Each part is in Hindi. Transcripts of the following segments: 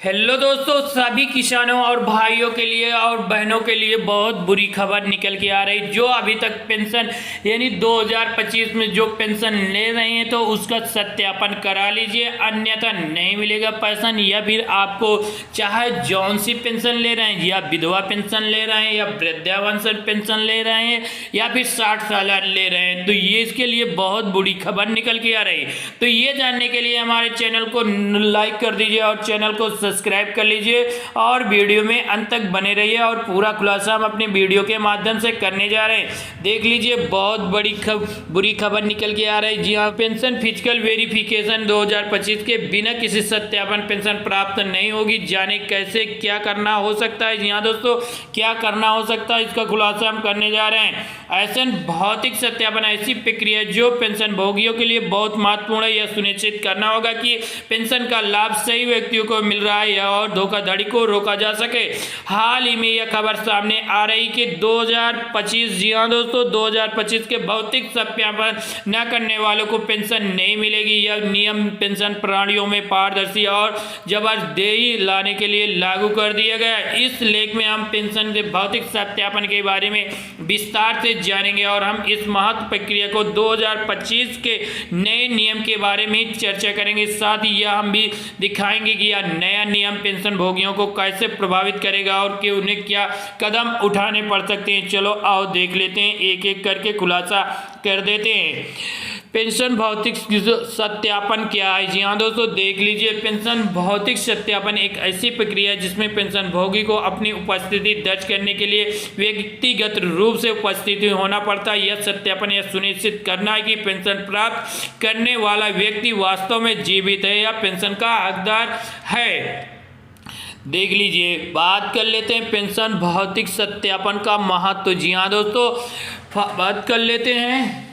हेलो दोस्तों, सभी किसानों और भाइयों के लिए और बहनों के लिए बहुत बुरी खबर निकल के आ रही। जो अभी तक पेंशन यानी 2025 में जो पेंशन ले रहे हैं तो उसका सत्यापन करा लीजिए, अन्यथा नहीं मिलेगा पेंशन। या फिर आपको चाहे जौन सी पेंशन ले रहे हैं, या विधवा पेंशन ले रहे हैं, या वृद्धावस्था पेंशन ले रहे हैं, या फिर 60 साल ले रहे हैं, तो ये इसके लिए बहुत बुरी खबर निकल के आ रही। तो ये जानने के लिए हमारे चैनल को लाइक कर दीजिए और चैनल को सब्सक्राइब कर लीजिए और वीडियो में अंत तक बने रहिए। और पूरा खुलासा हम अपने वीडियो के माध्यम से करने जा रहे हैं। देख लीजिए, बहुत बड़ी बुरी खबर निकल के आ रही है। जी हाँ, पेंशन फिजिकल वेरिफिकेशन 2025 के बिना किसी सत्यापन पेंशन प्राप्त नहीं होगी। जाने कैसे क्या करना हो सकता है। जी हाँ दोस्तों, क्या करना हो सकता है इसका खुलासा हम करने जा रहे हैं। ऐसा भौतिक सत्यापन ऐसी प्रक्रिया है जो पेंशन भोगियों के लिए बहुत महत्वपूर्ण है। यह सुनिश्चित करना होगा कि पेंशन का लाभ सही व्यक्तियों को मिल रहा है और धोखाधड़ी को रोका जा सके। हाल ही में यह खबर सामने आ रही कि 2025, जी हाँ दोस्तों, 2025 के भौतिक सत्यापन न करने वालों को पेंशन नहीं मिलेगी। यह नियम पेंशन प्रणालियों में पारदर्शी और जवाबदेही लाने के लिए लागू कर दिया गया है। इस लेख में हम पेंशन के भौतिक सत्यापन के बारे में विस्तार से जानेंगे और हम इस महत्व प्रक्रिया को 2025 के नए नियम के बारे में चर्चा करेंगे। साथ ही यह हम भी दिखाएंगे कि यह नया नियम पेंशन भोगियों को कैसे प्रभावित करेगा और कि उन्हें क्या कदम उठाने पड़ सकते हैं। चलो आओ देख लेते हैं, एक एक करके खुलासा कर देते हैं। पेंशन भौतिक सत्यापन क्या है। जी हाँ दोस्तों, देख लीजिए, पेंशन भौतिक सत्यापन एक ऐसी प्रक्रिया है जिसमें पेंशन भोगी को अपनी उपस्थिति दर्ज करने के लिए व्यक्तिगत रूप से उपस्थिति होना पड़ता है। यह सत्यापन यह सुनिश्चित करना है कि पेंशन प्राप्त करने वाला व्यक्ति वास्तव में जीवित है या पेंशन का हकदार है। देख लीजिए, बात कर लेते हैं पेंशन भौतिक सत्यापन का महत्व। जी हाँ दोस्तों, बात कर लेते हैं।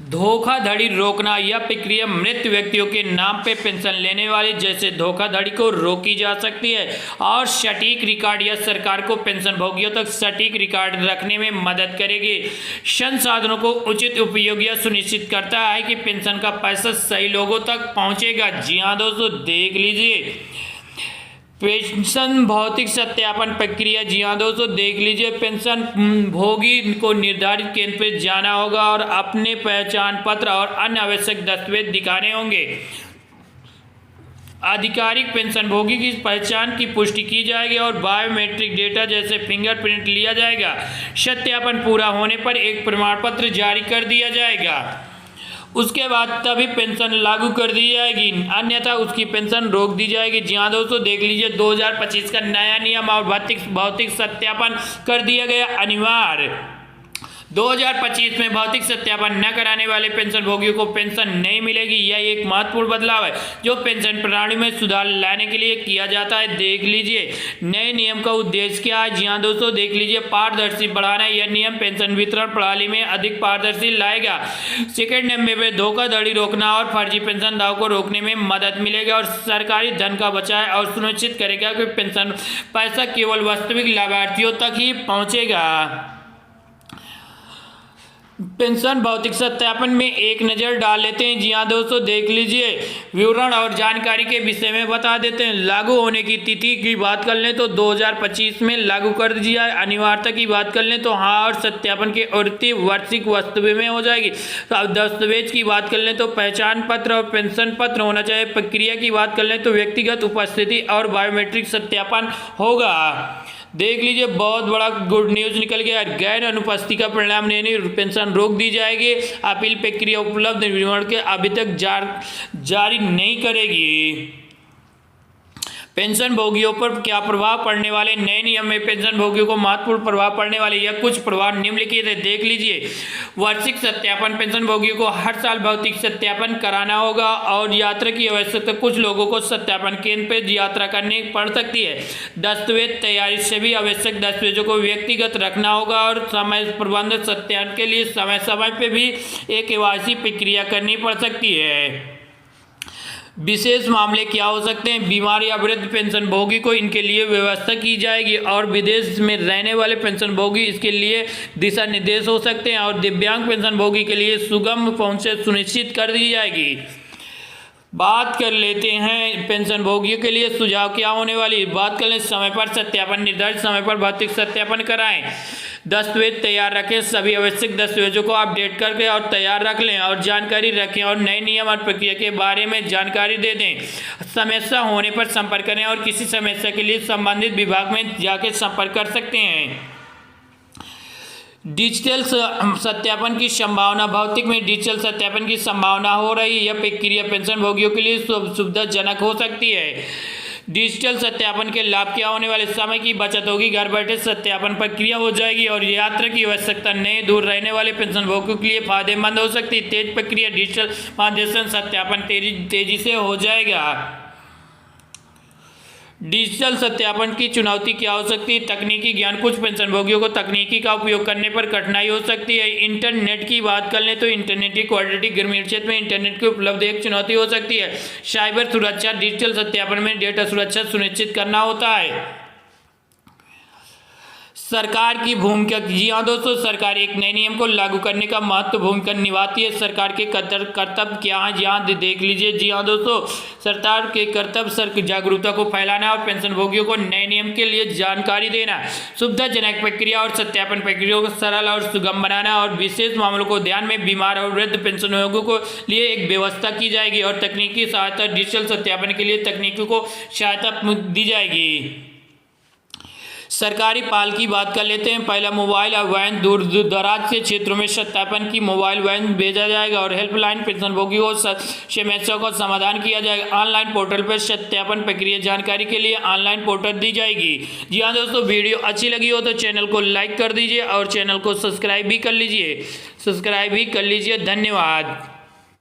धोखाधड़ी रोकना। यह प्रक्रिया मृत व्यक्तियों के नाम पे पेंशन लेने वाले जैसे धोखाधड़ी को रोकी जा सकती है और सटीक रिकॉर्ड या सरकार को पेंशन भोगियों तक सटीक रिकॉर्ड रखने में मदद करेगी। संसाधनों को उचित उपयोग यह सुनिश्चित करता है कि पेंशन का पैसा सही लोगों तक पहुंचेगा। जी हाँ दोस्तों, देख लीजिए, पेंशन भौतिक सत्यापन प्रक्रिया। जी हाँ दोस्तों, देख लीजिए, पेंशन भोगी को निर्धारित केंद्र पर जाना होगा और अपने पहचान पत्र और अन्य आवश्यक दस्तावेज दिखाने होंगे। आधिकारिक पेंशन भोगी की पहचान की पुष्टि की जाएगी और बायोमेट्रिक डेटा जैसे फिंगरप्रिंट लिया जाएगा। सत्यापन पूरा होने पर एक प्रमाण पत्र जारी कर दिया जाएगा। उसके बाद तभी पेंशन लागू कर दी जाएगी, अन्यथा उसकी पेंशन रोक दी जाएगी। जी हाँ दोस्तों, देख लीजिए, 2025 का नया नियम और भौतिक सत्यापन कर दिया गया अनिवार्य। 2025 में भौतिक सत्यापन न कराने वाले पेंशन भोगियों को पेंशन नहीं मिलेगी। यह एक महत्वपूर्ण बदलाव है जो पेंशन प्रणाली में सुधार लाने के लिए किया जाता है। देख लीजिए, नए नियम का उद्देश्य क्या है। जी हाँ दोस्तों, देख लीजिए, पारदर्शी बढ़ाना। यह नियम पेंशन वितरण प्रणाली में अधिक पारदर्शी लाएगा। सेकेंड नंबर पे धोखाधड़ी रोकना और फर्जी पेंशन दावों को रोकने में मदद मिलेगी और सरकारी धन का बचाव और सुनिश्चित करेगा कि पेंशन पैसा केवल वास्तविक लाभार्थियों तक ही पहुंचेगा। पेंशन भौतिक सत्यापन में एक नज़र डाल लेते हैं। जी हाँ दोस्तों, देख लीजिए, विवरण और जानकारी के विषय में बता देते हैं। लागू होने की तिथि की बात कर लें तो 2025 में लागू कर दिया है। अनिवार्यता की बात कर लें तो हाँ, और सत्यापन की आवृत्ति वार्षिक वास्तव में हो जाएगी। तो अब दस्तावेज की बात कर लें तो पहचान पत्र और पेंशन पत्र होना चाहिए। प्रक्रिया की बात कर लें तो व्यक्तिगत उपस्थिति और बायोमेट्रिक सत्यापन होगा। देख लीजिए, बहुत बड़ा गुड न्यूज निकल गया। गैर अनुपस्थिति का परिणाम नहीं, पेंशन रोक दी जाएगी। अपील प्रक्रिया उपलब्ध विवरण के अभी तक जारी नहीं करेगी। पेंशन भोगियों पर क्या प्रभाव पड़ने वाले। नए नियम में पेंशन भोगियों को महत्वपूर्ण प्रभाव पड़ने वाले यह कुछ प्रभाव निम्नलिखित है। देख लीजिए, वार्षिक सत्यापन। पेंशन भोगियों को हर साल भौतिक सत्यापन कराना होगा और यात्रा की आवश्यकता। कुछ लोगों को सत्यापन केंद्र पर यात्रा करनी पड़ सकती है। दस्तावेज तैयारी। सभी आवश्यक दस्तावेजों को व्यक्तिगत रखना होगा और समय प्रबंध सत्यापन के लिए समय समय पर भी एक KYC प्रक्रिया करनी पड़ सकती है। विशेष मामले क्या हो सकते हैं? बीमार या वृद्ध पेंशन भोगी को इनके लिए व्यवस्था की जाएगी और विदेश में रहने वाले पेंशन भोगी इसके लिए दिशा निर्देश हो सकते हैं और दिव्यांग पेंशन भोगी के लिए सुगम पहुंच सुनिश्चित कर दी जाएगी। बात कर लेते हैं पेंशन भोगियों के लिए सुझाव क्या होने वाली। बात कर लें समय पर सत्यापन, निर्धारित समय पर भौतिक सत्यापन कराएं, दस्तावेज तैयार रखें, सभी आवश्यक दस्तावेजों को अपडेट करके और तैयार रख लें और जानकारी रखें और नए नियम और प्रक्रिया के बारे में जानकारी दे दें। समस्या होने पर संपर्क करें और किसी समस्या के लिए संबंधित विभाग में जाकर संपर्क कर सकते हैं। डिजिटल सत्यापन की संभावना, भौतिक में डिजिटल सत्यापन की संभावना हो रही है। यह प्रक्रिया पेंशन भोगियों के लिए सुविधाजनक हो सकती है। डिजिटल सत्यापन के लाभ क्या होने वाले? समय की बचत होगी, घर बैठे सत्यापन प्रक्रिया हो जाएगी और यात्रा की आवश्यकता नहीं, दूर रहने वाले पेंशन भोगियों के लिए फायदेमंद हो सकती है। तेज प्रक्रिया, डिजिटल माध्यम सत्यापन तेजी से हो जाएगा। डिजिटल सत्यापन की चुनौती क्या हो सकती है? तकनीकी ज्ञान, कुछ पेंशन भोगियों को तकनीकी का उपयोग करने पर कठिनाई हो सकती है। इंटरनेट की बात कर लें तो इंटरनेट की क्वालिटी ग्रामीण क्षेत्र में इंटरनेट की उपलब्ध एक चुनौती हो सकती है। साइबर सुरक्षा, डिजिटल सत्यापन में डेटा सुरक्षा सुनिश्चित करना होता है। सरकार की भूमिका, जी हाँ दोस्तों, सरकार एक नए नियम को लागू करने का महत्व भूमिका निभाती है। सरकार के कर्तव्य क्या है यहाँ देख लीजिए। जी हाँ दोस्तों, सरकार के कर्तव्य जागरूकता को फैलाना और पेंशन भोगियों को नए नियम के लिए जानकारी देना, सुविधाजनक प्रक्रिया और सत्यापन प्रक्रिया को सरल और सुगम बनाना और विशेष मामलों को ध्यान में बीमार और वृद्ध पेंशन भोगियों को लिए एक व्यवस्था की जाएगी और तकनीकी सहायता, डिजिटल सत्यापन के लिए तकनीकी को सहायता दी जाएगी। सरकारी पहल की बात कर लेते हैं। पहला, मोबाइल वैन, दूर दराज के क्षेत्रों में सत्यापन की मोबाइल वैन भेजा जाएगा और हेल्पलाइन पेंशन भोगियों को समस्याओं का समाधान किया जाएगा। ऑनलाइन पोर्टल पर सत्यापन प्रक्रिया जानकारी के लिए ऑनलाइन पोर्टल दी जाएगी। जी हाँ दोस्तों, वीडियो अच्छी लगी हो तो चैनल को लाइक कर दीजिए और चैनल को सब्सक्राइब भी कर लीजिए। धन्यवाद।